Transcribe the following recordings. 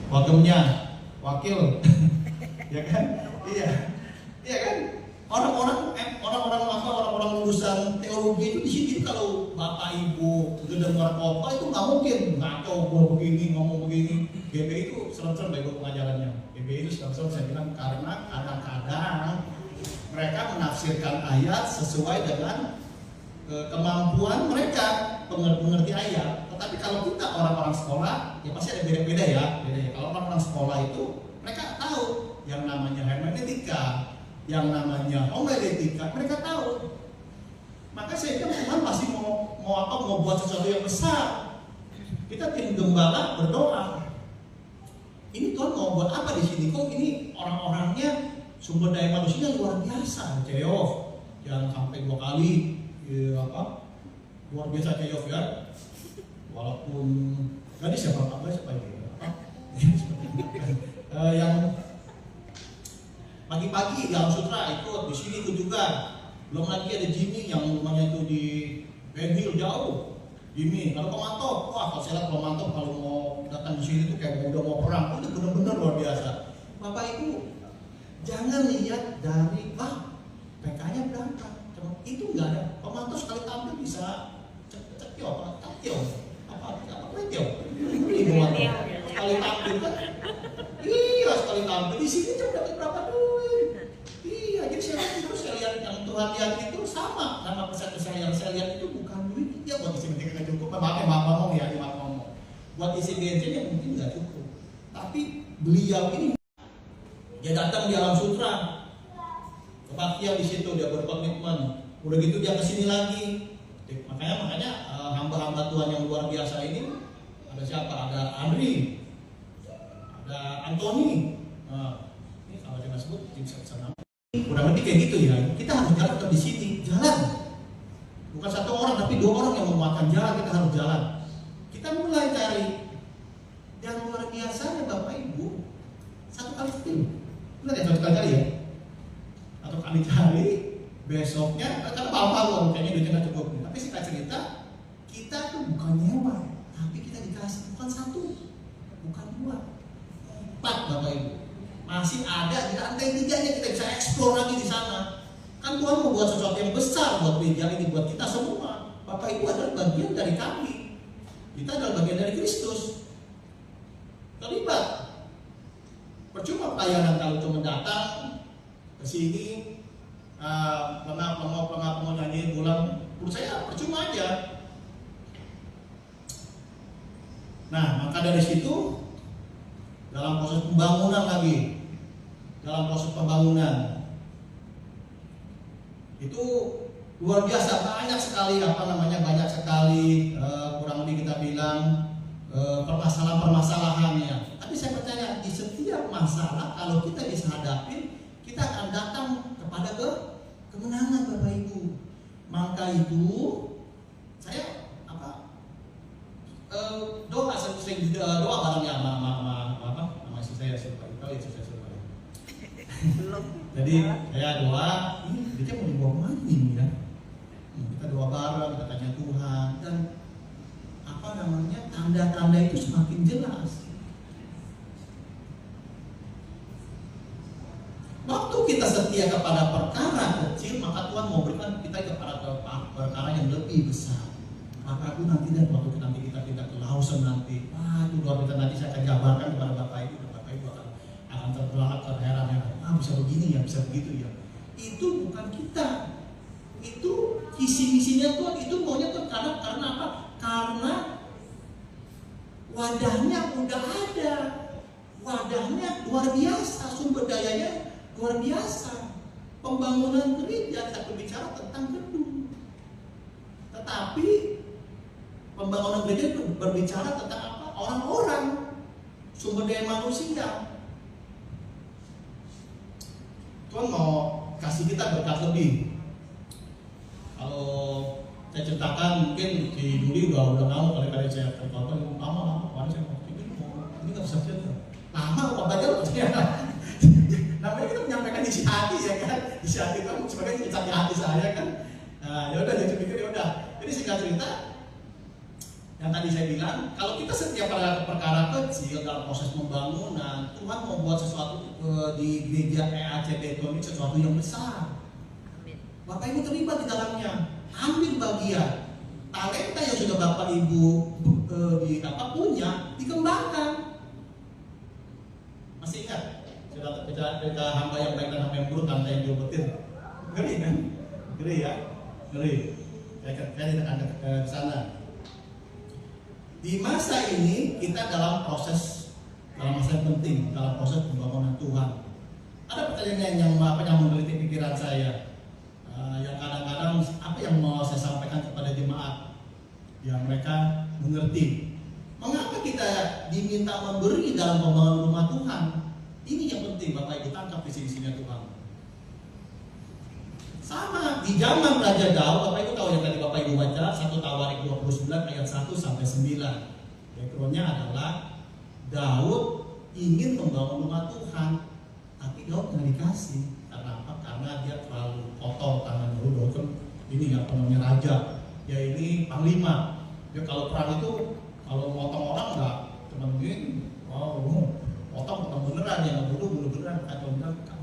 wagemnya, wakil, ya kan? Iya, iya kan? Orang-orang lulusan teologi itu di sini kalau bapak ibu dengar khotbah itu nggak mungkin ngaco begini ngomong begini. GBI itu serem-serem bego pengajarannya. GBI itu serem-serem saya bilang karena kadang-kadang mereka menafsirkan ayat sesuai dengan kemampuan mereka mengerti ayat. Tetapi kalau kita orang-orang sekolah ya pasti ada beda-beda ya. Kalau orang-orang sekolah itu mereka tahu yang namanya hermeneutika, yang namanya homiletika, mereka tahu. Maka saya bilang Tuhan pasti mau buat sesuatu yang besar. Kita tim gembala berdoa. Ini Tuhan mau buat apa di sini? Kok ini orang-orangnya sumber daya manusianya luar biasa, Ceyov yang sampai 2 kali luar biasa Ceyov ya. Walaupun tadi siapa ini yang pagi-pagi dalam sutra ikut, di sini ikut juga. Belum lagi ada Jimmy yang rumahnya itu di Ben Hill jauh. Jimmy, kalau pemantau, wah kalau saya lihat pemantau kalau mau datang di sini tuh kayak udah mau perang, itu benar-benar luar biasa. Bapak Ibu, jangan lihat dari PK-nya berangkat. Itu enggak ada. Pemantau sekali tampil bisa cekyo, sekali tampil kan? Iya, sekali tampil di sini cuma dapat berapa duit? Iya, jadi saya lihat yang Tuhan lihat itu sama. Nama pesan yang saya lihat itu bukan duit, ya buat isi bensin nggak cukup. Maaf ngomong ya, ngomong. Buat isi bensinnya mungkin nggak cukup. Tapi beliau ini dia datang di alam sutra, kebaktian di situ dia berkomitmen. Udah gitu dia kesini lagi. Makanya hamba-hamba Tuhan yang luar biasa ini ada siapa? Ada Andri, ada Anthony. Ini kalau saya sebut bisa nama. Kurang lebih kayak gitu ya. Kita harus jalan di sini, jalan. Bukan 1 orang tapi 2 orang yang memuatkan jalan. Kita harus jalan. Kita mulai cari yang luar biasa ya Bapak Ibu. 1 kali film. Benar ya 1 kali ya. 1 kali cari. Besoknya karena apa kayaknya duitnya nggak cukup. Tapi singkat cerita kita tuh bukan nyewa, tapi kita dikasih bukan 1, bukan 2, 4 Bapak Ibu. Masih ada di lantai 3-nya kita bisa eksplor lagi di sana. Kan Tuhan mau buat sesuatu yang besar buat media ini, buat kita semua. Bapak Ibu adalah bagian dari kami. Kita adalah bagian dari Kristus. Terlibat. Percuma pelayanan kalau cuma datang ke sini, pengap nyanyi pulang. Menurut saya percuma aja. Nah, maka dari situ dalam proses pembangunan lagi, itu luar biasa banyak sekali kurang lebih kita bilang permasalahan-permasalahannya. Tapi saya percaya di setiap masalah kalau kita bisa hadapin, kita akan datang kepada kemenangan Bapak Ibu. Maka itu saya doa bareng ya sama istri saya jadi saya doa ini dia mau dibawa kemana ya. Kita doa bareng, kita tanya Tuhan, dan tanda-tanda itu semakin jelas. Waktu kita setia kepada perkara kecil, maka Tuhan mau berikan kita kepada perkara yang lebih besar. Maka aku nanti kita pindah ke Lausan nanti. Itu luar biasa, nanti saya akan jabarkan kepada Bapak Ibu. Bapak Ibu akan terheran-heran. Bisa begini ya, bisa begitu ya. Itu bukan kita. Itu visi-misinya Tuhan. Itu maunya Tuhan karena apa? Karena wadahnya udah ada. Wadahnya luar biasa, sumber dayanya luar biasa. Pembangunan gereja kita berbicara tentang gedung. Tetapi pembangunan gereja berbicara tentang apa? Orang-orang, sumber daya manusia. Tuhan mau kasih kita berkat lebih. Kalau saya ceritakan mungkin di Duli udah tahu kali saya terkontrol lama kemarin saya mau ini nggak bisa cerita lama apa baca namanya kita menyampaikan isi hati ya kan, isi hati itu sebagai isi hati saya kan. Ya udah jadi pikir ya udah. Jadi singkat cerita Yang tadi saya bilang, kalau kita setiap pada perkara kecil dalam proses pembangunan, Tuhan mau buat sesuatu di gereja EAC Beton ini sesuatu yang besar. Amin. Bapak Ibu terlibat di dalamnya, ambil bagian. Talenta yang sudah Bapak Ibu punya, dikembangkan. Masih ingat cerita hamba yang baik dan hamba yang buruk, tante yang diobatin? Ngeri kan? Ngeri ya? Ngeri. Saya tidak ke sana. Di masa ini kita dalam masa yang penting, dalam proses pembangunan Tuhan. Ada pertanyaan yang menggelitik pikiran saya, yang kadang-kadang apa yang mau saya sampaikan kepada jemaat, yang mereka mengerti. Mengapa kita diminta memberi dalam pembangunan rumah Tuhan? Ini yang penting, Bapak Ibu tangkap visi-visinya Tuhan. Sama di zaman Raja Daud, Bapak Ibu tahu yang tadi Bapak Ibu baca 1 Tawarik 29 ayat 1 sampai 9. Backgroundnya adalah Daud ingin membangun rumah Tuhan, tapi Daud nggak dikasih. Karena apa? Karena dia terlalu kotor tangannya. Daud kan ini nggak namanya raja, ya ini panglima. Dia kalau perang itu kalau motong orang nggak cuma begini, potong beneran ya, nggak bunuh beneran. Atau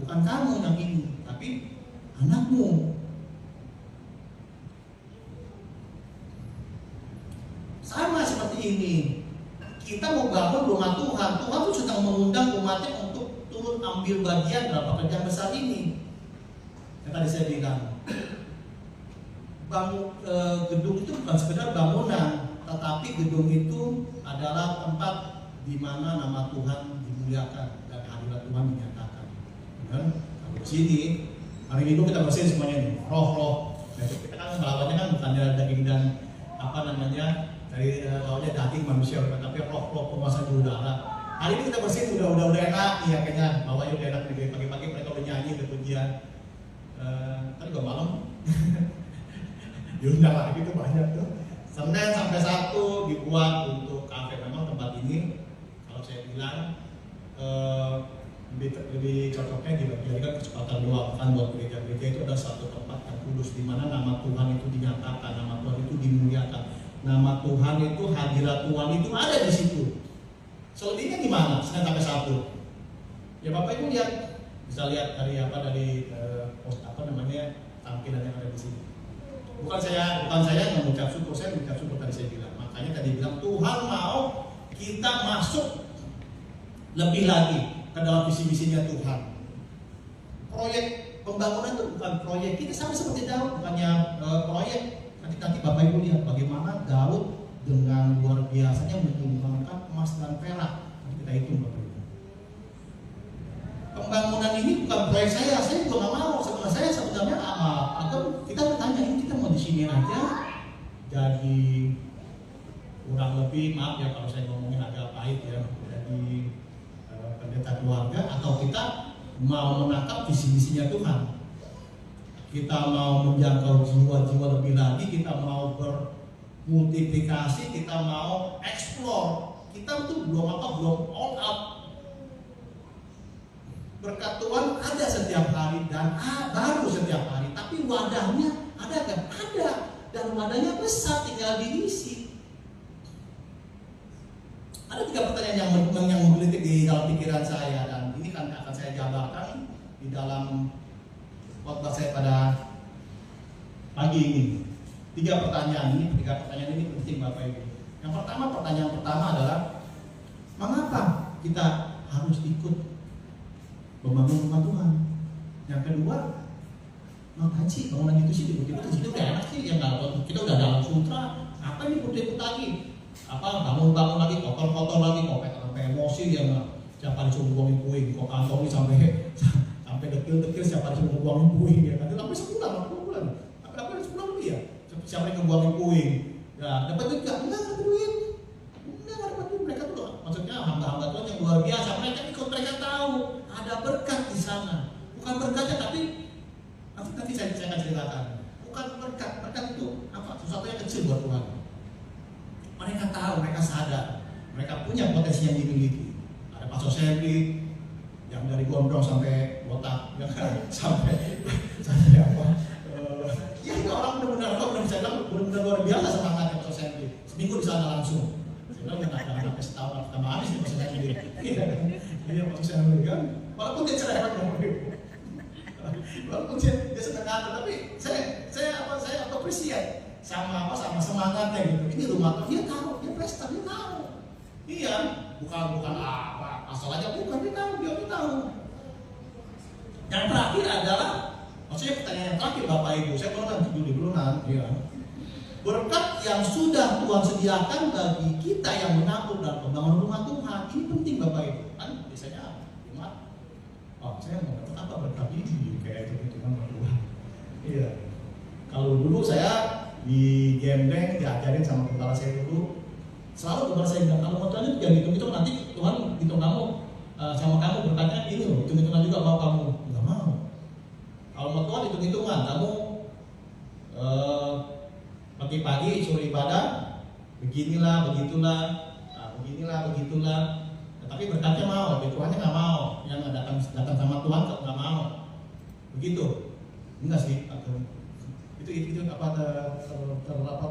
bukan kamu yang ini, tapi anakmu. Sama seperti ini, kita mau bangun rumah Tuhan. Tuhan tuh sedang mengundang umatnya untuk turun ambil bagian dalam pekerjaan besar ini. Yang tadi saya bilang, gedung itu bukan sekedar bangunan, tetapi gedung itu adalah tempat di mana nama Tuhan dimuliakan dan hadirat Tuhan dinyatakan. Dan kalau di sini hari Minggu kita bersihin semuanya nih, roh-roh. Nah, kita kan melawannya kan bukan daging dan dari lawannya daging manusia, tapi roh-roh penguasa di udara. Hari ini kita bersihin udah enak nih ya, kayaknya bawahnya udah enak nih. Pagi-pagi mereka udah nyanyi, udah pujian. Tadi juga malam diundang lagi tuh banyak tuh. Senin sampai Sabtu dibuat untuk kafe. Memang tempat ini kalau saya bilang lebih cocoknya dijadikan kesempatan doa. Kan buat gereja-gereja itu ada satu tempat yang kudus di mana nama Tuhan itu dinyatakan, nama Tuhan itu dimuliakan, nama Tuhan itu, hadirat Tuhan itu ada di situ. Selebihnya di mana? Senin sampai Sabtu. Ya Bapak Ibu lihat, bisa lihat dari tampilan yang ada di sini. Bukan saya yang mengucap syukur, saya mengucap syukur tadi saya bilang. Makanya tadi bilang Tuhan mau kita masuk lebih lagi ke dalam visi-visinya Tuhan. Proyek pembangunan itu bukan proyek kita sama seperti Daud, bukannya proyek. Nanti Bapak Ibu lihat bagaimana Daud dengan luar biasanya menyumbangkan emas dan perak. Nanti kita hitung Bapak Ibu. Pembangunan ini bukan proyek saya juga nggak mau. Sebenarnya kita bertanya ini kita mau di sini aja. Jadi kurang lebih, maaf ya kalau saya ngomongin agak pahit ya, jadi pendeta keluarga, atau kita mau menangkap visi-visinya Tuhan. Kita mau menjangkau jiwa-jiwa lebih lagi, kita mau bermultiplikasi, kita mau explore. Kita tuh belum all out. Berkat Tuhan ada setiap hari dan baru setiap hari, tapi wadahnya ada kan? Ada, dan wadahnya besar, tinggal diisi. Ada 3 pertanyaan yang menggelitik di dalam pikiran saya, dan ini kan akan saya jabarkan di dalam khotbah saya pada pagi ini. 3 pertanyaan ini penting Bapak Ibu. Pertanyaan pertama adalah mengapa kita harus ikut membangun rumah Tuhan? Yang kedua, ngapain sih bangunan itu sih tiba-tiba di situ udah enak sih, ya nggak, kita udah dalam sutra, apa ini ikut lagi? Bangun lagi, kotor lagi, sampai emosi dia nggak. Siapa disuruh buangin puing, kok kantong ini sampai detil siapa disuruh buangin puing ya? Nanti sampai sebulan, sampai sebulan lebih ya. Siapa yang ngebuangin puing? Ya dapat duit nggak? Enggak dapat duit. Mereka tuh maksudnya hamba-hamba Tuhan yang luar biasa. Mereka tahu ada berkat di sana. Bukan berkatnya, tapi nanti saya akan ceritakan. Bukan berkat itu apa? Sesuatu yang kecil buat Tuhan. Mereka tahu, mereka sadar, mereka punya potensi yang dimiliki. Ada Pastor Selby yang dari gondrong sampai botak, ya kan? sampai apa? Ya orang benar-benar bisa bilang benar-benar luar biasa semangatnya Pastor Selby. Seminggu di sana langsung. Iya, maksud saya kan, walaupun dia cerewet Bapak Ibu, walaupun dia sedang ngatur, tapi saya appreciate sama semangatnya gitu. Ini rumah tuh dia tahu, dia pesta dia tahu. Iya, bukan apa asal aja, bukan, dia tahu. Yang terakhir adalah, maksudnya pertanyaan yang terakhir Bapak Ibu, saya belum nanti ya. Berkat yang sudah Tuhan sediakan bagi kita yang menabur dalam pembangunan rumah Tuhan, ini penting Bapak Ibu. Kan biasanya cuma, saya mau dapat apa berkat ini kayak itu kan Tuhan. Iya. Kalau dulu saya di Gembeng diajarin sama kepala saya dulu, selalu kepala saya bilang, kalau mau Tuhan jangan hitung-hitung, nanti Tuhan hitung kamu sama kamu berkatnya ini loh, hitung-hitungan juga mau kamu. Nggak mau. Kalau mau Tuhan hitung-hitungan, kamu pagi-pagi suruh ibadah, beginilah, begitulah, begitulah. Tapi berkatnya mau, tapi Tuhannya nggak mau. Yang datang sama Tuhan nggak mau. Begitu, enggak sih? Itu apa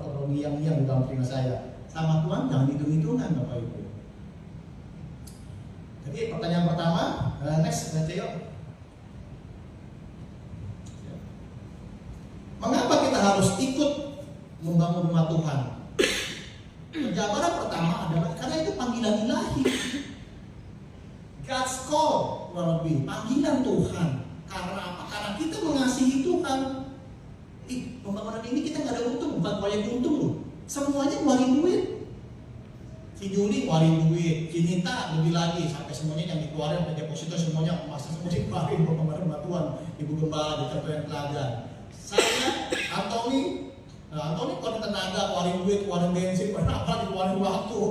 terniang di dalam telinga saya. Sama Tuhan jangan hitung-hitungan Bapak Ibu. Jadi pertanyaan pertama, next Ceo. Mengapa kita harus ikut membangun rumah Tuhan? Jawaban pertama adalah karena itu panggilan ilahi. God's call, kurang lebih panggilan Tuhan. Karena apa? Karena kita mengasihi Tuhan. Pembangunan ini kita nggak ada untung, bukan proyek untung loh. Semuanya ngeluarin duit. Si Juli ngeluarin duit, si Nita lebih lagi, sampai semuanya yang dikeluarin, deposito semuanya masa semuanya dikeluarin pembangunan rumah Tuhan. Ibu Gembala di Terpilihan Teladan. Saya, Anthony keluarin tenaga, keluarin duit, keluarin bensin, keluarin apa, keluarin waktu.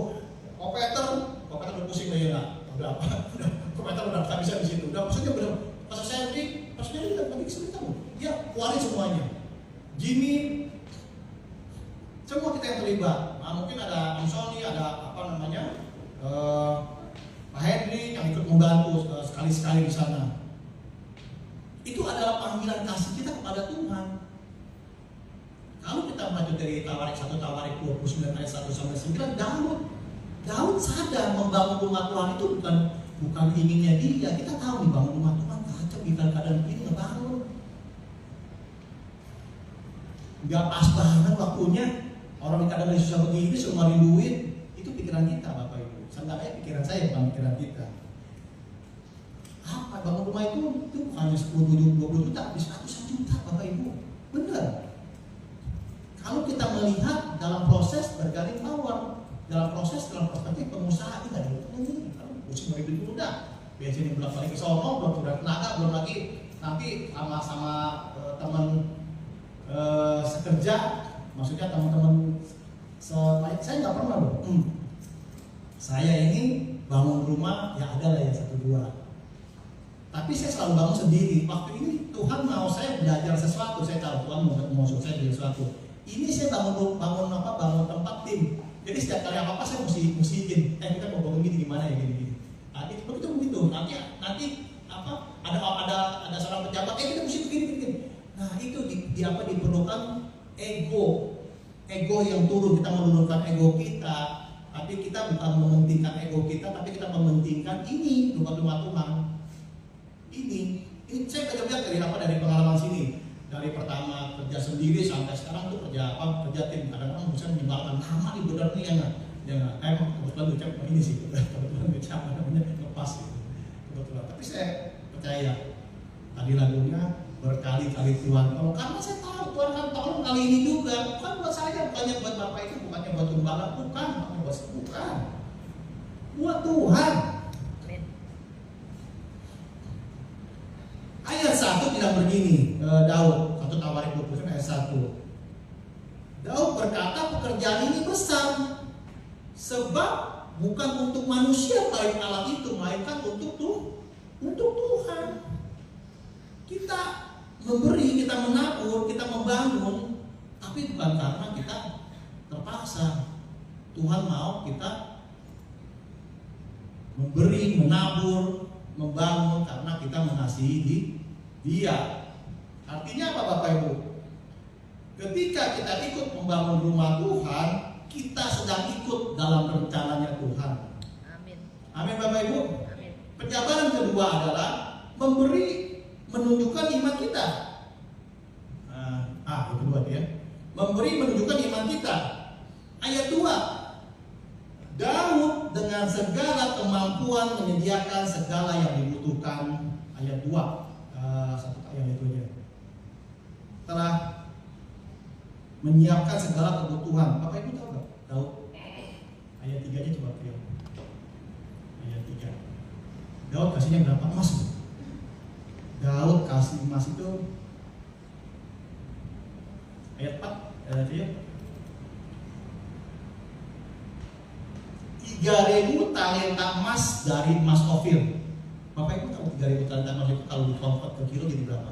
Kopeter udah pusing lagi nggak? Udah apa? Kopeter udah tak bisa di situ. Udah maksudnya benar. Pas saya beli, pas dia udah bagi kesulitan. Dia keluarin semuanya. Jimmy, semua kita yang terlibat. Nah, mungkin ada Om Sony, ada apa namanya, Pak Henry yang ikut membantu sekali-sekali di sana. Itu adalah panggilan kasih kita kepada Tuhan. Kalau kita melanjut dari Tawarik 1 Tawarik 29 ayat 1 sampai 9, Daud sadar membangun rumah Tuhan itu bukan inginnya dia. Kita tahu nih bangun rumah Tuhan kacau di keadaan begini ngebangun. Gak pas banget waktunya. Orang yang kadang susah begini suruh ngeluarin duit. Itu pikiran kita Bapak Ibu. Seenggaknya pikiran saya bukan pikiran kita. Apa bangun rumah itu bukannya 10-20 juta, bisa 100 juta Bapak Ibu. Bener. Kalau kita melihat dalam proses bergaring power, dalam perspektif pengusaha ini nggak ada ini. Kalau pusing mau dulu dah, bensin belum balik ke sono, belum sudah tenaga, belum lagi nanti sama teman sekerja, maksudnya teman-teman saya nggak pernah loh. Saya ini bangun rumah ya ada lah ya 1-2. Tapi saya selalu bangun sendiri. Waktu ini Tuhan mau saya belajar sesuatu, saya tahu Tuhan mau suruh saya belajar sesuatu. Ini saya bangun tempat tim. Jadi setiap kali apa saya mesti izin. Kita mau bangun gini gimana ya gini. Nah, itu begitu. Nanti apa ada seorang pejabat, kita mesti begini. Nah itu diperlukan ego yang turun. Kita menurunkan ego kita, tapi kita bukan mementingkan ego kita, tapi kita mementingkan ini rumah Tuhan. Ini saya belajar dari pengalaman sini. Dari pertama kerja sendiri sampai sekarang tuh kerja tim. Kadang-kadang bisa menyebarkan nama di benar nih emang kebetulan ucap ini sih, kebetulan ucap namanya lepas gitu. Kebetulan. Tapi saya percaya tadi lagunya berkali-kali Tuhan tolong, karena saya tahu Tuhan akan tolong kali ini juga. Bukan buat saya, bukannya buat Bapak itu, bukannya buat gembala, bukan buat Tuhan. Ayat 1 bilang begini, Daud, 1 Tawarik 29 ayat 1. Daud berkata pekerjaan ini besar, sebab bukan untuk manusia baik alat itu, melainkan untuk Tuhan. Kita memberi, kita menabur, kita membangun, tapi bukan karena kita terpaksa. Tuhan mau kita memberi, menabur, membangun karena kita mengasihi Dia. Artinya apa Bapak Ibu? Ketika kita ikut membangun rumah Tuhan, kita sedang ikut dalam rencananya Tuhan. Amin. Amin Bapak Ibu. Amin. Penjabaran kedua adalah menunjukkan iman kita. Yang kedua ya. Memberi menunjukkan iman kita. Ayat 2. Daud dengan segala kemampuan menyediakan segala yang dibutuhkan. Ayat 2. Satu ayat itu aja. Telah menyiapkan segala kebutuhan. Bapak Ibu tahu nggak? Daud. Ayat 3 nya coba lihat. Ayat 3. Daud kasihnya berapa emas? Daud kasih emas itu ayat 4 ya. 3.000 talenta emas dari emas Ofir. Bapak Ibu tahu 3.000 talenta emas itu kalau dikonvert ke kilo jadi berapa?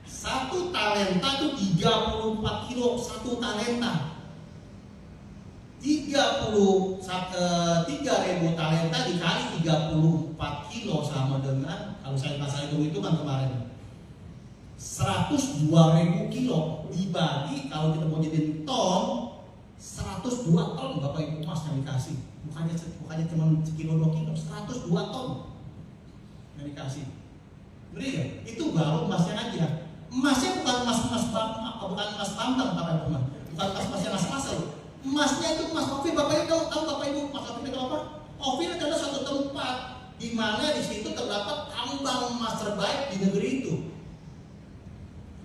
1 talenta itu 34 kilo 1 talenta. 3.000 talenta dikali 34 kilo sama dengan, kalau saya pasang itu kan kemarin 102.000 kilo dibagi, kalau kita mau jadiin ton 102 ton Bapak Ibu emas yang dikasih. Bukannya cuma sekilo 2 kilo, 102 ton yang dikasih. Ngeri ya? Itu baru emasnya aja. Emasnya bukan emas tambang Bapak Ibu, bukan emas yang asal-asal. Emasnya itu emas Ofir. Bapak Ibu tahu Bapak Ibu emas Ofir itu apa? Ofir adalah suatu tempat di mana di situ terdapat tambang emas terbaik di negeri itu.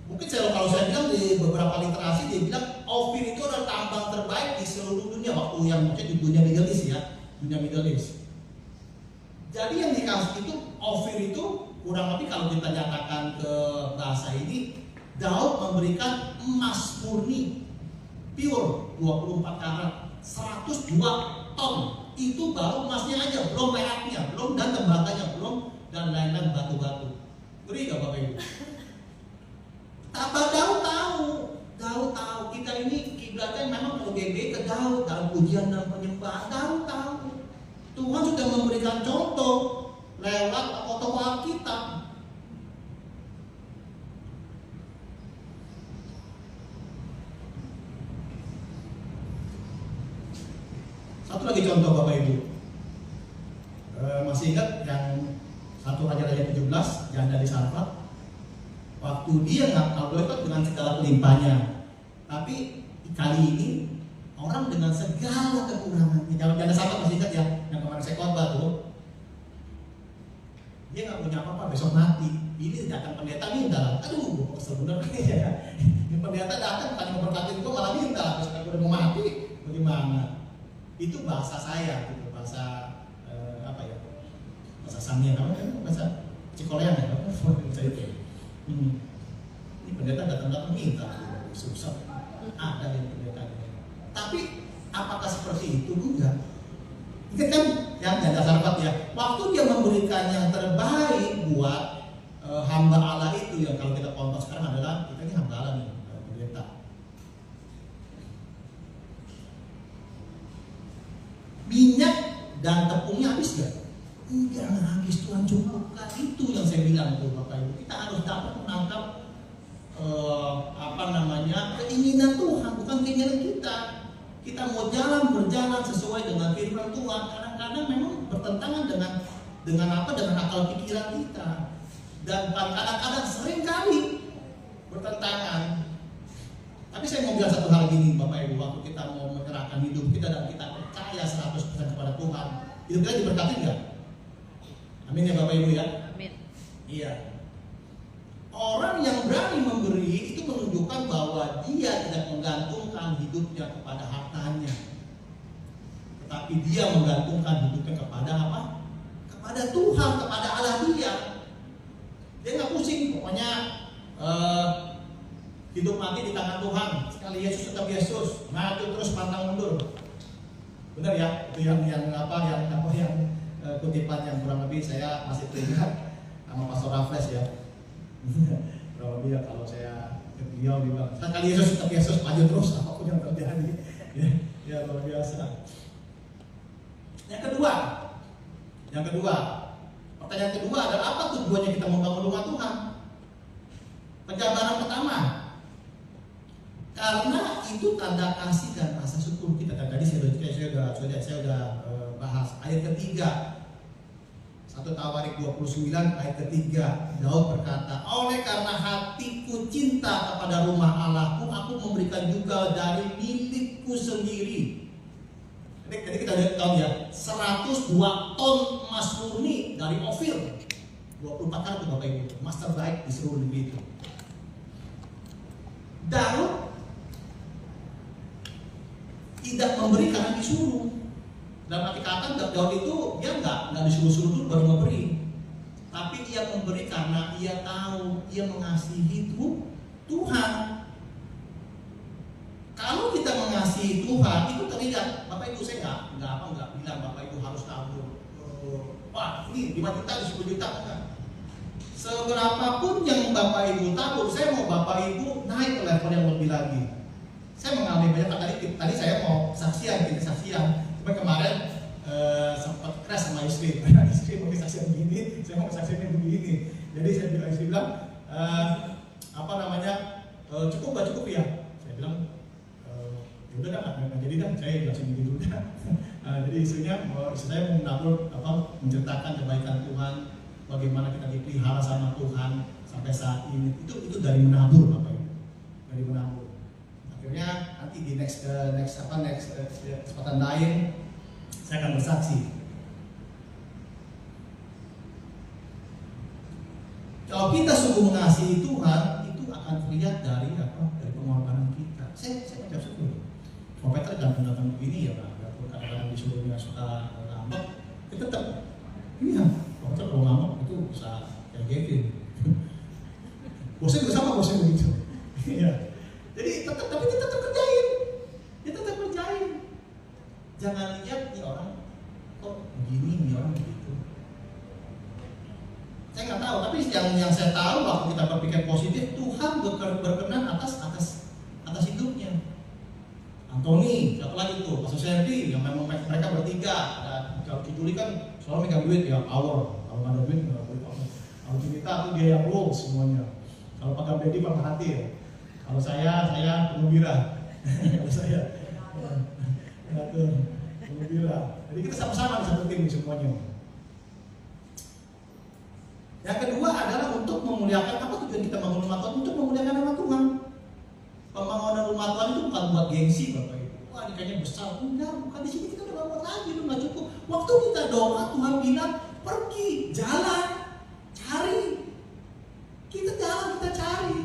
Mungkin kalau saya bilang di beberapa literasi dia bilang Ofir itu adalah tambang terbaik di seluruh dunia, waktu yang mungkin di dunia Middle East ya, dunia Middle East. Jadi yang dikasih itu Ofir itu kurang lebih kalau kita nyatakan ke bahasa ini, Daud memberikan emas murni pure 24 karat 102 ton. Itu baru emasnya aja, belum peraknya, belum dan tembaganya, belum dan lain-lain batu-batu. Ngeri gak Bapak Ibu? Tapi Daud tahu kita ini kiblatnya memang kalau GBI ke Daud dalam pujian dan penyembahan. Daud tahu Tuhan sudah memberikan contoh lewat tokoh Alkitab. Satu lagi contoh Bapak Ibu, masih ingat yang 1 Raja-Raja 17 janda di Sarfat? Waktu dia nggak dapat dengan segala pelimpahnya, tapi kali ini orang dengan segala kekurangannya. Janda Sarfat masih ingat ya, yang kemarin saya khotbah tuh, dia nggak punya apa-apa, besok mati. Ini datang pendeta minta, aduh, kesel bener ya. Yang pendeta datang tadi memberkati gue malah minta, terus aku udah mau mati, bagaimana? Itu bahasa saya, gitu, bahasa apa ya? Bahasa Samian, bahasa Cikolean ya, bahasa itu. Ini pendeta datang minta, susah. Ada yang pendeta. Tapi apakah seperti itu? Enggak. Ini kan yang janda Sarfat ya. Waktu dia memberikan yang terbaik buat hamba Allah itu, yang kalau kita contoh sekarang adalah kita ini hamba Allah nih, pendeta. Minyak dan tepungnya habis gak? Enggak habis, Tuhan cukupkan. Itu yang saya bilang tuh Bapak Ibu. Kita harus dapat menangkap keinginan Tuhan, bukan keinginan kita. Kita mau berjalan sesuai dengan firman Tuhan. Kadang-kadang memang bertentangan dengan akal pikiran kita. Dan kadang-kadang sering kali bertentangan. Tapi saya mau bilang satu hal gini Bapak Ibu, waktu kita mau menyerahkan hidup kita dan kita percaya 100% kepada Tuhan, hidup kita diberkati enggak? Amin ya Bapak Ibu ya? Amin. Iya. Orang yang berani memberi itu menunjukkan bahwa dia tidak menggantungkan hidupnya kepada hartanya, tetapi dia menggantungkan hidupnya kepada apa? Kepada Tuhan, kepada Allah dia. Dia nggak pusing, pokoknya hidup mati di tangan Tuhan. Sekali Yesus tetap Yesus, maju terus pantang mundur. Benar ya? Itu yang kutipan yang kurang lebih saya masih teringat sama Pastor Raffles ya. Kurang lebih ya, kalau saya beliau bilang, sekali Yesus tetap Yesus, maju terus apapun yang terjadi. Ya luar biasa. Yang kedua, pertanyaan kedua adalah apa tujuannya kita membangun rumah Tuhan? Penjabaran pertama, karena itu tanda kasih dan rasa syukur kita. Tadi saya sudah bahas. Ayat ketiga, 1 Tawarik 29 ayat ketiga, Daud berkata, oleh karena hatiku cinta kepada rumah Allahku, aku memberikan juga dari milikku sendiri. Jadi kita lihat tahu ya, 102 ton emas murni dari Ofir, 24 kali itu Bapak Ibu, emas terbaik di seluruh negeri itu. Daud tidak memberi karena disuruh. Dalam arti kata Daud itu dia nggak disuruh-suruh dulu baru memberi, tapi dia memberi karena ia tahu dia mengasihi Tuhan. Kalau kita mengasihi Tuhan itu terlihat. Bapak Ibu, saya nggak bilang Bapak Ibu harus tabur. Wah, ini 5 juta, 10 juta enggak. Seberapapun yang Bapak Ibu tabur, saya mau Bapak Ibu naik ke level yang lebih lagi. Saya mengalami banyak. Tadi saya mau kesaksian. Cuma kemarin sempat crash sama istri. Istri mau kesaksian begini, saya mau kesaksiannya begini. Jadi saya bilang, istri bilang, cukup ya? Saya bilang, udah nggak jadi dah, saya jelasin begitu dah. Jadi istri saya mau menabur, menceritakan kebaikan Tuhan, bagaimana kita dipelihara sama Tuhan sampai saat ini. Itu dari menabur, Bapak Ibu, dari menabur. Akhirnya nanti di next kesempatan lain saya akan bersaksi. Kalau kita sungguh mengasihi Tuhan, itu akan terlihat dari pengorbanan kita. Saya ucap syukur. Kalau Peter datang begini ya Pak, kadang-kadang disuruhnya suka ngambek, kita tetap iya. Kalau Peter kalau ngambek itu bisa kayak Kevin. Bosnya juga sama, bosnya begitu. Iya. Jadi tapi kita tetap kerjain. Jangan lihat nih orang kok begini, nih orang begitu. Saya nggak tahu, tapi yang saya tahu waktu kita berpikir positif, Tuhan berkenan atas hidupnya. Antoni, siapa lagi tuh? Pastor Serdi, yang memang mereka bertiga. Kalau Juli kan selalu megang duit ya, power. Kalau nggak ada duit nggak boleh power. Kalau kita tuh dia yang rules semuanya. Kalau Pak Gambedi Pak Hati ya. Kalau saya pengembira. Kalau saya pengembira. Jadi kita sama-sama di satu tim semuanya. Yang kedua adalah untuk memuliakan, apa tujuan kita bangun rumah Tuhan? Untuk memuliakan nama Tuhan. Pembangunan rumah Tuhan itu bukan buat gengsi, Bapak Ibu. Wah, ini kayaknya besar. Enggak, bukan di sini kita udah bangun lagi, udah nggak cukup. Waktu kita doa, Tuhan bilang pergi, jalan, cari. Kita jalan, kita cari.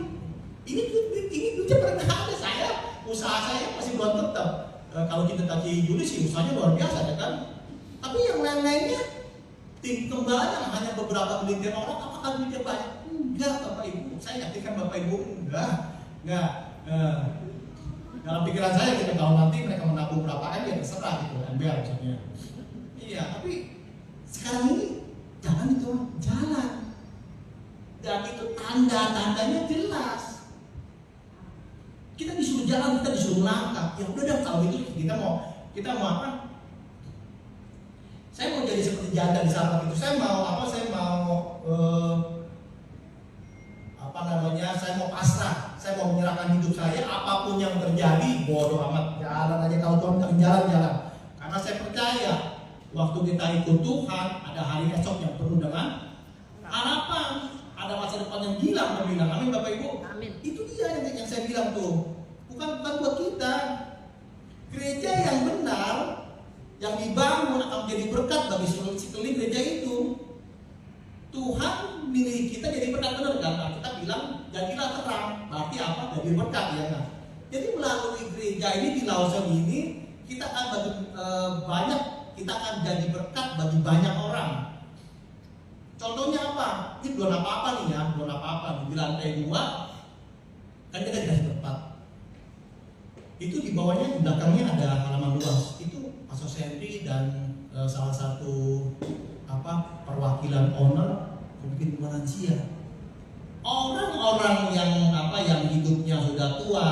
Ini duitnya pernah ada saya, usaha saya masih belum tetap. Kalau kita kaki Juli sih usahanya luar biasa ya kan. Tapi yang lain-lainnya tim kembali yang hanya beberapa gelintir orang, apakah duitnya banyak? Enggak, Bapak Ibu. Saya yakinkan Bapak Ibu enggak. Dalam pikiran saya gitu, kalau nanti mereka menabung berapa aja terserah gitu, ember maksudnya. Iya, tapi sekarang ini jangan itu jalan. Dan itu tanda-tandanya jelas. Kita disuruh jalan, kita disuruh melangkah. Ya udah kalau gitu kita mau apa? Saya mau jadi seperti janda di saat itu. Saya mau saya mau pasrah. Saya mau menyerahkan hidup saya, apapun yang terjadi, bodoh amat, jalan aja. Kalau Tuhan bilang jalan. Karena saya percaya waktu kita ikut Tuhan, ada hari esok yang penuh dengan harapan. Ada masa depan yang gilang, amin Bapak Ibu. Amin. Itu dia yang saya bilang tuh, bukan buat kita. Gereja yang benar, yang dibangun akan menjadi berkat bagi sekeliling gereja itu. Tuhan milih kita jadi berkat, benar kan? Kita bilang jadilah terang, berarti apa? Jadi berkat ya kan? Jadi melalui gereja ini di Lawson ini kita akan kita akan jadi berkat bagi banyak orang. Contohnya apa? Ini belum apa-apa nih ya, di lantai 2 kan kita dikasih tempat. Itu di bawahnya, di belakangnya ada halaman luas. Itu Pastor Sandy dan salah satu perwakilan owner bikin rumah lansia. Orang-orang yang hidupnya sudah tua,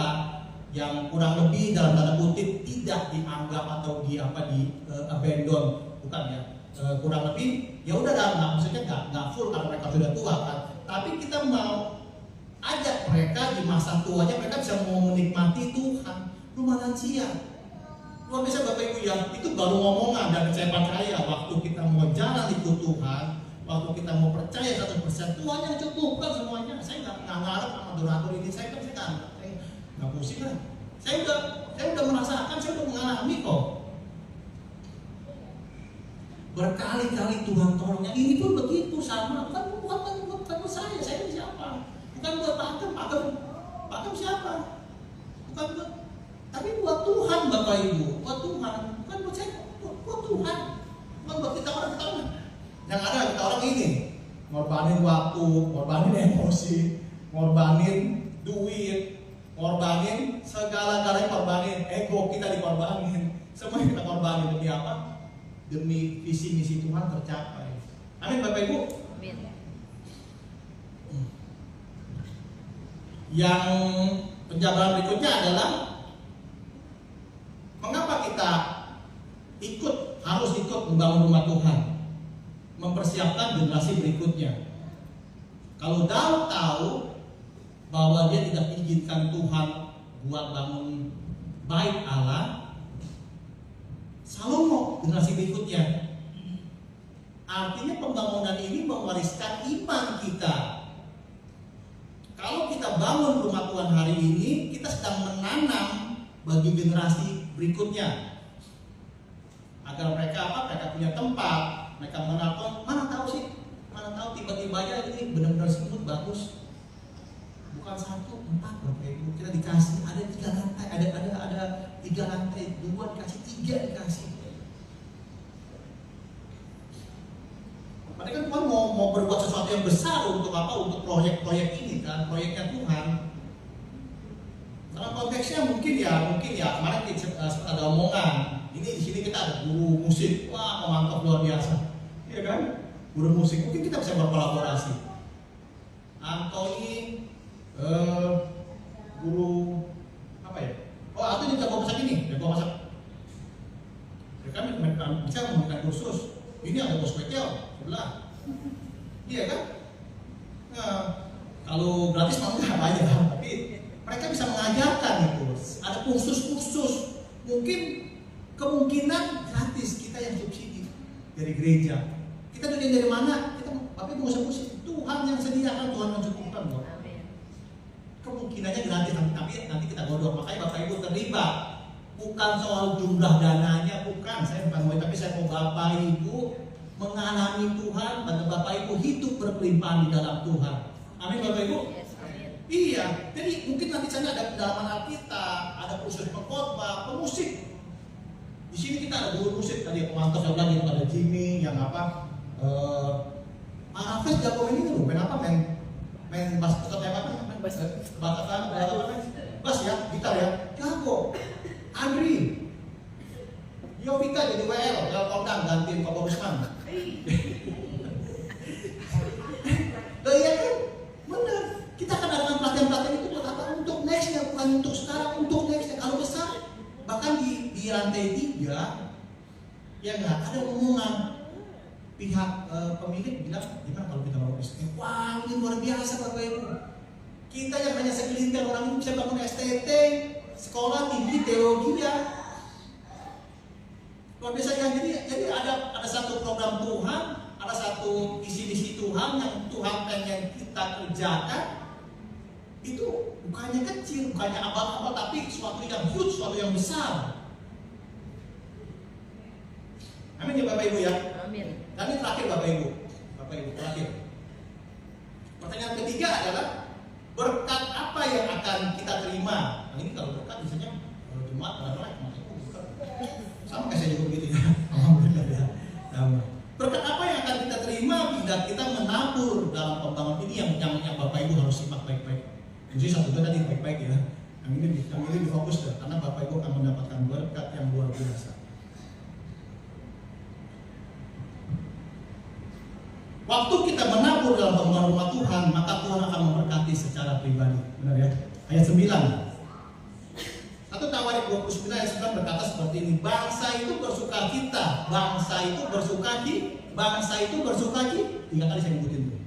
yang kurang lebih dalam tanda kutip tidak dianggap atau abandon, bukan ya. Kurang lebih ya udah maksudnya nggak full karena mereka sudah tua kan, tapi kita mau ajak mereka di masa tuanya mereka bisa mau menikmati Tuhan. Rumah lansia luar biasa Bapak Ibu ya, itu baru ngomongan dan saya percaya waktu kita mau jalan ikut Tuhan, waktu kita mau percaya 100%, Tuhan yang cukupkan semuanya. Saya nggak ngarep sama donatur ini, saya nggak pusing lah. Saya udah merasakan, saya udah mengalami kok. Berkali-kali Tuhan tolongnya. Ini pun begitu sama. Bukan saya siapa? Bukan buat Pakem siapa? Bukan buat, tapi buat Tuhan Bapak Ibu, buat Tuhan, bukan buat saya, buat Tuhan, bukan buat kita orang. Yang ada kita orang ini ngorbanin waktu, ngorbanin emosi, ngorbanin duit, ngorbanin segala-galanya, ngorbanin ego kita dikorbanin, semua kita korbanin demi apa? Demi visi misi Tuhan tercapai. Amin Bapak Ibu. Amin. Yang penjabaran berikutnya adalah mengapa kita harus ikut membangun rumah Tuhan, mempersiapkan generasi berikutnya. Kalau Daud tahu bahwa dia tidak diizinkan Tuhan buat bangun bait Allah, Salomo generasi berikutnya. Artinya pembangunan ini mewariskan iman kita. Kalau kita bangun rumah Tuhan hari ini, kita sedang menanam bagi generasi berikutnya. Agar mereka mereka punya tempat, mereka mengenal Tuhan. Mana tahu tiba-tiba aja ini benar-benar semut bagus. Bukan 1, 4 Bapak Ibu, kita dikasih ada 3 lantai, ada 3 lantai, 2 dikasih, 3 dikasih. Padahal kan Tuhan mau berbuat sesuatu yang besar untuk apa? Untuk proyek-proyek ini kan, proyeknya Tuhan. Dalam konteksnya mungkin ya kemarin kita ada omongan. Ini di sini kita ada guru musik, wah mantap luar biasa, iya kan? Guru musik mungkin kita bisa berkolaborasi. Anthony, guru apa ya? Oh, Anthony jago masak ini, jago masak. Ya kan bisa memberikan kursus. Ini ada bos petel sebelah, iya kan? Nah, kalau gratis mau nggak aja, tapi mereka bisa mengajarkan itu. Ada kursus-kursus, mungkin kemungkinan gratis kita yang subsidi dari gereja. Kita dari mana? Tapi nggak usah pusing. Tuhan yang sediakan, Tuhan mencukupkan kok. Kemungkinannya gratis, tapi nanti kita godok. Makanya Bapak Ibu terlibat. Bukan soal jumlah dananya, bukan. Saya bukan mau, tapi saya mau Bapak Ibu mengalami Tuhan, dan Bapak Ibu hidup berkelimpahan di dalam Tuhan. Amin Bapak Ibu. Iya, jadi mungkin nanti sana ada pendalaman Alkitab, ada kursus pengkhotbah, pemusik. Di sini kita ada guru musik tadi pemantau saya bilang gitu, ada Jimmy yang apa? Hafiz jago main itu loh, main apa? Main bass, bass ya, gitar ya, jago. Andri, Yovita jadi WL, Kodang gantiin Pak Borusman. Loh iya kan? Benar. Kita akan adakan pelatihan-pelatihan itu buat apa? Untuk nextnya, bukan untuk sekarang, untuk nextnya. Kalau besar, bahkan di lantai 3, ya nggak ada omongan pihak pemilik bilang, gimana kalau kita bangun STT? Wah, ini luar biasa Bapak Ibu. Kita yang hanya segelintir orang ini bisa bangun STT, sekolah tinggi teologi ya. Luar biasa kan? Jadi ada satu program Tuhan, ada satu visi-misi Tuhan yang Tuhan pengen kita kerjakan. Itu bukannya kecil, bukannya abal-abal, tapi sesuatu yang huge, sesuatu yang besar. Amin ya Bapak Ibu ya. Amin. Dan ini terakhir Bapak Ibu terakhir. Pertanyaan ketiga adalah berkat apa yang akan kita terima? Nah, ini kalau berkat biasanya Jumat melek sama kayak saya juga begitu ya. Alhamdulillah ya. Berkat apa yang akan kita terima bila kita menabur dalam pembangunan ini yang Bapak Ibu harus simak baik-baik. Jadi satu tadi baik-baik ya. Yang ini difokus deh, karena Bapak Ibu akan mendapatkan berkat yang luar biasa. Waktu kita menabur dalam pembangunan rumah Tuhan, maka Tuhan akan memberkati secara pribadi. Benar ya? Ayat 9. 1 Tawarik 29 ayat 9 berkata seperti ini. Bangsa itu bersuka cita. Bangsa itu bersuka cita. 3 kali saya nyebutin itu.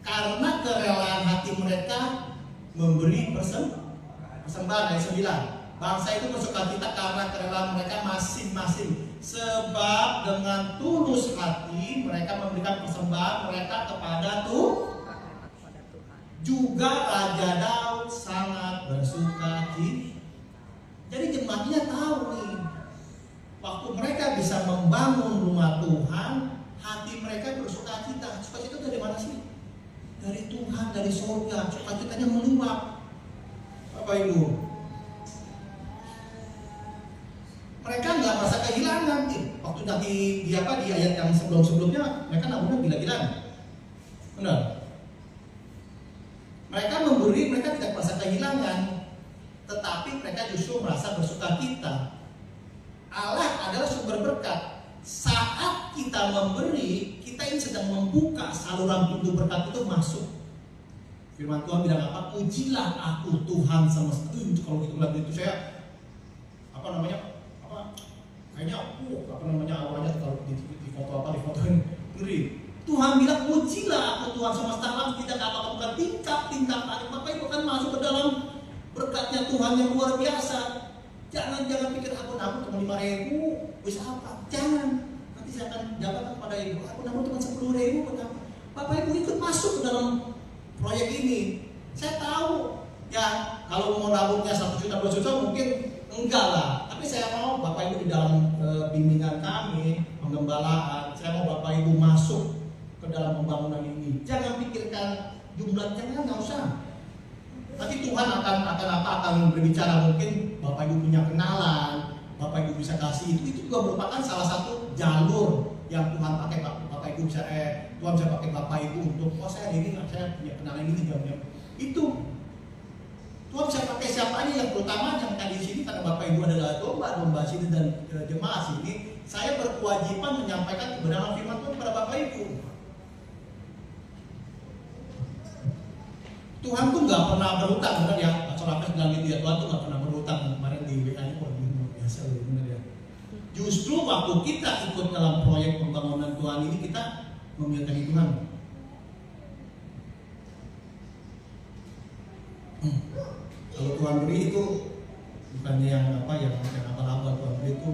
Karena kerelaan hati mereka memberi persembahan. Ayat 9. Bangsa itu bersuka cita karena kerelaan mereka masing-masing. Sebab dengan tulus hati mereka memberikan persembahan mereka kepada Tuhan. Juga Raja Daud sangat bersuka cita. Jadi jemaatnya tahu nih, waktu mereka bisa membangun rumah Tuhan, hati mereka bersuka cita. Sukacita dari mana sih? Dari Tuhan, dari surga. Sukacitanya meluap. Bapak Ibu, mereka nggak merasa kehilangan. Waktu di ayat yang sebelumnya mereka nabungnya gila-gilaan. Benar. Mereka memberi, mereka tidak merasa kehilangan, tetapi mereka justru merasa bersuka cita. Allah adalah sumber berkat. Saat kita memberi, kita ini sedang membuka saluran pintu berkat itu masuk. Firman Tuhan bilang apa? Pujilah aku Tuhan semesta. Kalau gitu lagu itu saya kayaknya awalnya kalau di foto difotoin ngeri. Tuhan bilang pujilah aku Tuhan semesta alam, tidak apa-apa, bukan tingkap langit. Bapak Ibu kan masuk ke dalam berkatnya Tuhan yang luar biasa. Jangan pikir aku nabung cuma 5.000 bisa apa? Jangan. Nanti saya akan jawab kepada Ibu, aku nabung cuma 10.000 kenapa? Bapak Ibu ikut masuk ke dalam proyek ini. Saya tahu ya kalau mau nabungnya 1 juta 2 juta mungkin enggak lah. Tapi saya mau Bapak Ibu di dalam bimbingan kami penggembalaan, saya mau Bapak Ibu masuk ke dalam pembangunan ini. Jangan pikirkan jumlah, nggak usah. Nanti Tuhan akan berbicara, mungkin Bapak Ibu punya kenalan, Bapak Ibu bisa kasih itu juga merupakan salah satu jalur yang Tuhan pakai. Bapak Ibu bisa Tuhan bisa pakai Bapak Ibu untuk saya punya kenalan ini jam-jam itu. Tuhan bisa pakai siapa aja, yang terutama yang tadi di sini karena Bapak Ibu adalah domba sini dan jemaah sini, saya berkewajiban menyampaikan kebenaran firman Tuhan kepada Bapak Ibu. Tuhan tuh nggak pernah berhutang, benar ya? Pastor Raffes bilang gitu ya, Tuhan tuh nggak pernah berhutang. Kemarin di WA-nya kok luar biasa, benar ya. Justru waktu kita ikut dalam proyek pembangunan Tuhan ini, kita membiarkan Tuhan. Kalau Tuhan beri itu bukannya yang abal-abal. Tuhan beri itu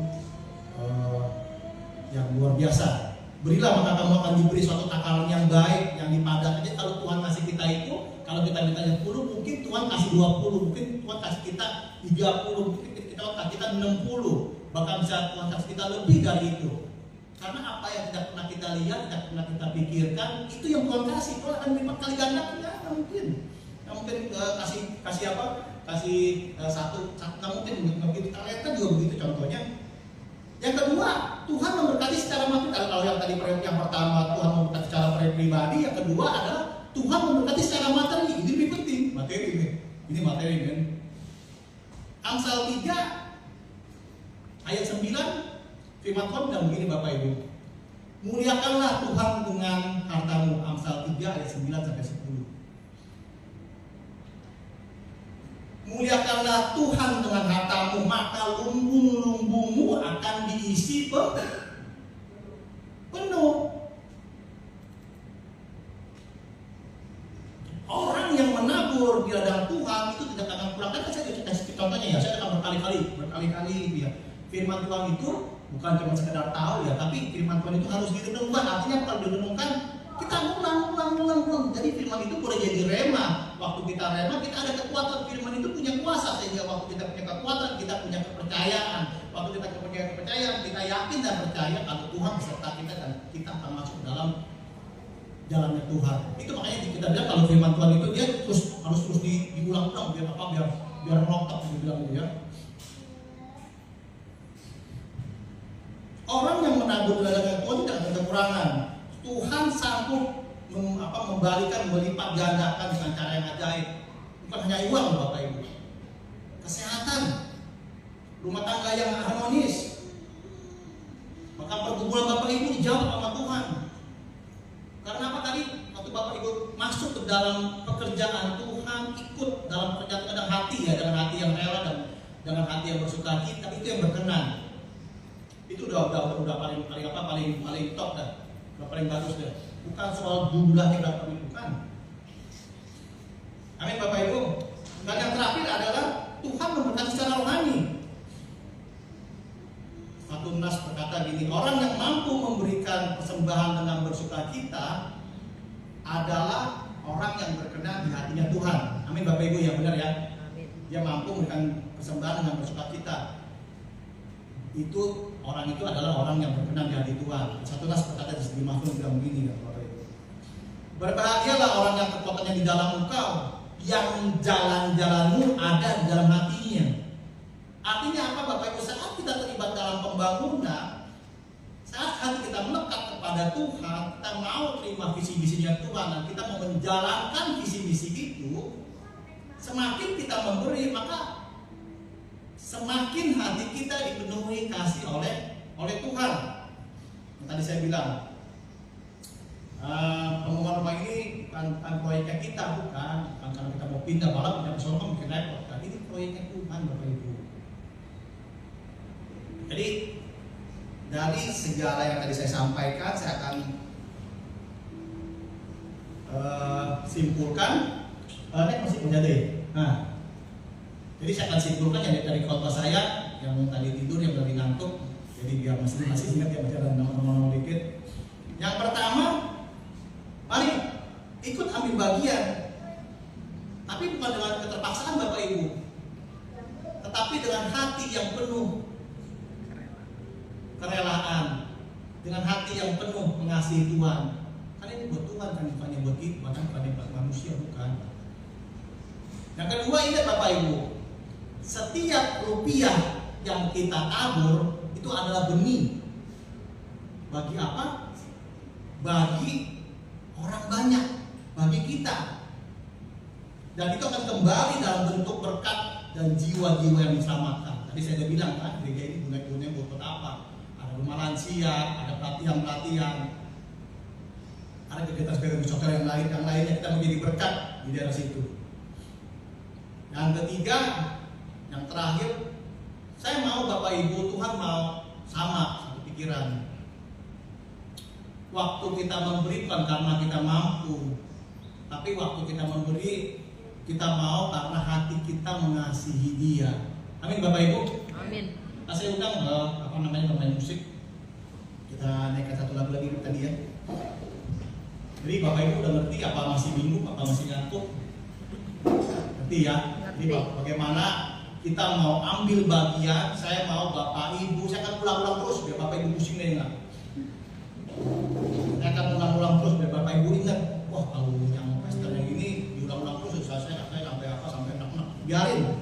yang luar biasa. Berilah maka kamu akan diberi suatu takaran yang baik, yang dipadat. Jadi kalau Tuhan kasih kita itu, kalau kita minta 10, mungkin Tuhan kasih 20, mungkin Tuhan kasih kita 30, mungkin kita kasih kita 60, bahkan bisa Tuhan kasih kita lebih dari itu. Karena apa yang tidak pernah kita lihat, tidak pernah kita pikirkan, itu yang Tuhan kasih. Tuhan akan berlipat kali ganda, nggak mungkin. Nggak mungkin kasih apa? Kasih satu, nggak mungkin begitu. Kalian kan juga begitu contohnya. Yang kedua, Tuhan memberkati secara material. Kalau yang tadi yang pertama Tuhan memberkati secara pribadi, yang kedua adalah Tuhan memberkati secara materi. Ini lebih penting. Materi ini materi kan. Amsal 3 ayat 9 firman Tuhan bilang begini Bapak Ibu. Muliakanlah Tuhan dengan hartamu. Amsal 3 ayat 9 sampai 10. Muliakanlah Tuhan dengan hartamu, maka lumbung-lumbungmu akan diisi penuh. Orang yang menabur di ladang Tuhan itu tidak akan kurang. Kan saya kasih contohnya ya, saya akan berkali-kali gitu ya. Firman Tuhan itu bukan cuma sekedar tahu ya, tapi firman Tuhan itu harus direnungkan. Artinya kalau direnungkan, kita ulang. Jadi firman itu boleh jadi rema. Waktu kita rema, kita ada kekuatan. Firman itu punya kuasa, sehingga waktu kita punya kekuatan, kita punya kepercayaan. Waktu kita punya kepercayaan, kita yakin dan percaya kalau Tuhan beserta kita dan kita akan masuk dalam jalannya Tuhan. Itu makanya kita bilang kalau firman Tuhan itu dia harus terus diulang-ulang biar melontak dibilang gitu ya. Orang yang menabur ladang Tuhan tidak ada kekurangan. Tuhan sanggup melipat gandakan dengan cara yang ajaib. Bukan hanya uang Bapak Ibu. Kesehatan, rumah tangga yang harmonis. Maka pergumulan Bapak Ibu dijawab sama Tuhan. Karena apa tadi? Waktu Bapak Ibu masuk ke dalam pekerjaan, Tuhan ikut dalam pekerjaan dengan hati ya, dengan hati yang rela dan dengan hati yang bersuka cita, itu yang berkenan. Itu udah paling top dah, udah paling bagus dah. Bukan soal jumlahnya berapa, bukan. Amin Bapak Ibu. Dan yang terakhir adalah Tuhan memberkati secara rohani. Satu nas berkata berkata gini, orang yang mampu memberikan persembahan dengan bersukacita adalah orang yang berkenan di hatinya Tuhan. Amin Bapak Ibu, ya benar ya. Amin. Dia mampu memberikan persembahan dengan bersukacita. Itu orang itu adalah orang yang berkenan di hati Tuhan. Satu nas berkata di segi Mazmur bilang begini ya Bapak Ibu. Berbahagialah orang yang kekuatannya di dalam engkau, yang jalan-jalanmu ada di dalam hatinya. Artinya apa Bapak Ibu? Saat kita terlibat dalam pembangunan, saat hati kita melekat kepada Tuhan, kita mau terima visi-visinya Tuhan dan kita mau menjalankan visi-visi itu, semakin kita memberi, maka semakin hati kita dipenuhi kasih oleh Tuhan. Tadi saya bilang, pembangunan rumah ini bukan proyeknya kita, bukan karena kita mau pindah malah pindah ke Solo bikin repot. Tapi ini proyeknya Tuhan Bapak Ibu. Jadi dari segala yang tadi saya sampaikan, saya akan simpulkan. Nek masih punya deh. Nah, jadi saya akan simpulkan yang dari khotbah saya yang tadi tidur, yang tadi ngantuk. Jadi biar masih ingat ya, baca dan ngomong dikit. Yang pertama, mari ikut ambil bagian, tapi bukan dengan keterpaksaan Bapak Ibu, tetapi dengan hati yang penuh kerelaan, dengan hati yang penuh mengasihi Tuhan. Karena ini buat Tuhan kan, bukannya buat kita, bukan buat manusia, bukan. Yang kedua, ingat Bapak Ibu, setiap rupiah yang kita tabur itu adalah benih. Bagi apa? Bagi orang banyak, bagi kita. Dan itu akan kembali dalam bentuk berkat dan jiwa-jiwa yang diselamatkan. Tadi saya sudah bilang kan, gereja ini gunanya buat apa? Ada rumah lansia, ada pelatihan-pelatihan, ada kegiatan-kegiatan sosial yang lainnya, kita menjadi berkat di daerah situ. Yang ketiga, yang terakhir, saya mau Bapak Ibu, Tuhan mau sama satu pikiran. Waktu kita memberi bukan karena kita mampu, tapi waktu kita memberi, kita mau karena hati kita mengasihi Dia. Amin Bapak Ibu. Amin. Nah, saya undang pemain musik. Kita naikkan satu lagu lagi tadi ya. Jadi Bapak Ibu udah ngerti apa masih bingung, apa masih ngantuk? Ngerti ya? Jadi bagaimana kita mau ambil bagian, saya mau Bapak Ibu, saya akan ulang-ulang terus biar Bapak Ibu pusing deh enggak. Saya akan ulang-ulang terus biar Bapak Ibu ingat, wah kalau yang pester yang ini diulang-ulang terus, saya sampai apa sampai enak-enak. Biarin,